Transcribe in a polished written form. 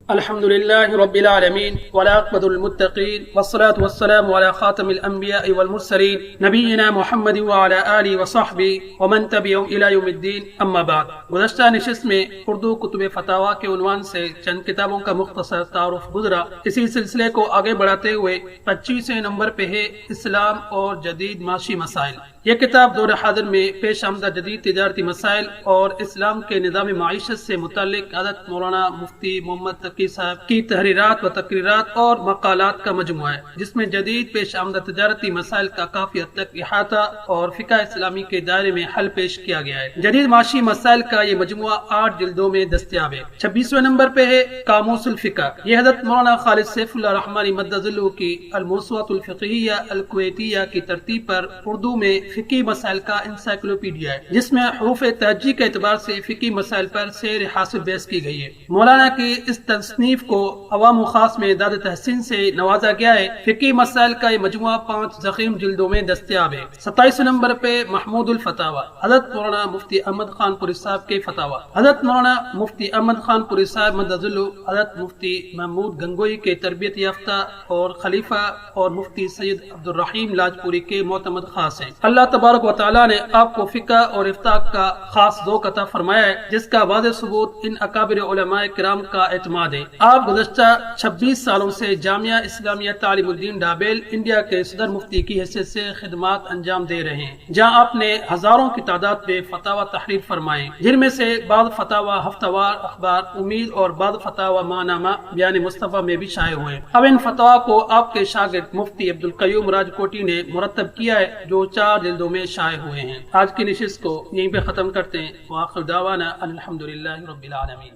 الحمد لله رب العالمين والعاقبة للمتقين والصلاة والسلام على خاتم الأنبياء والمرسلين نبينا محمد وعلى آله وصحبه ومن تبعهم إلى يوم الدين اما بعد۔ گزشتہ نشست میں اردو کتب فتاوی کے عنوان سے چند کتابوں کا مختصر تعارف گزرا۔ اسی سلسلے کو آگے بڑھاتے ہوئے 25ویں نمبر پہ ہے اسلام اور جدید معاشی مسائل۔ یہ کتاب دور حاضر میں پیش آمدہ جدید تجارتی مسائل اور اسلام کے نظام معیشت سے متعلق حضرت مولانا مفتی محمد تقی صاحب کی تحریرات و تقریرات اور مقالات کا مجموعہ ہے، جس میں جدید پیش آمدہ تجارتی مسائل کا کافی حد تک احاطہ اور فقہ اسلامی کے دائرے میں حل پیش کیا گیا ہے۔ جدید معاشی مسائل کا یہ مجموعہ 8 جلدوں میں دستیاب ہے۔ 26ویں نمبر پہ ہے قاموس الفقہ۔ یہ حضرت مولانا خالد سیف اللہ الرحمانی مدد ذلہ کی الموسوعۃ الفقہیہ الکویتیہ کی ترتیب پر اردو میں فقہی مسائل کا انسائکلوپیڈیا ہے، جس میں حروف تہجی کے اعتبار سے فقہی مسائل پر سیر حاصل بحث کی گئی ہے۔ مولانا کی اس تصنیف کو عوام و خاص میں داد تحسین سے نوازا گیا ہے۔ فقہی مسائل کا یہ مجموعہ 5 ضخیم جلدوں میں دستیاب ہے۔ 27 نمبر پہ محمود الفتاوی، حضرت مولانا مفتی احمد خان پوری صاحب کے فتاوی۔ حضرت مولانا مفتی احمد خان پوری صاحب مدد ذلہ حضرت مفتی محمود گنگوئی کے تربیت یافتہ اور خلیفہ اور مفتی سید عبد الرحیم لاجپوری کے معتمد خاص ہیں۔ اللہ تبارک و تعالیٰ نے آپ کو فقہ اور افتاء کا خاص ذوق عطا فرمایا ہے، جس کا واضح ثبوت ان اکابر علماء کرام کا اعتماد ہے۔ آپ گزشتہ 26 سالوں سے جامعہ اسلامیہ تعلیم الدین ڈابیل انڈیا کے صدر مفتی کی حیثیت سے خدمات انجام دے رہے ہیں، جہاں آپ نے ہزاروں کی تعداد میں فتاوی تحریر فرمائے، جن میں سے بعض فتاوی ہفتہ وار اخبار امید اور بعض فتاوی ماہنامہ بیان مصطفیٰ میں بھی شائع ہوئے۔ اب ان فتاوی کو آپ کے شاگرد مفتی عبد القیوم راجکوٹی نے مرتب کیا ہے، جو 4 جلدوں میں شائع ہوئے ہیں۔ آج کی نشست کو یہیں پہ ختم کرتے ہیں۔ وآخر دعوانا الحمدللہ رب العالمین۔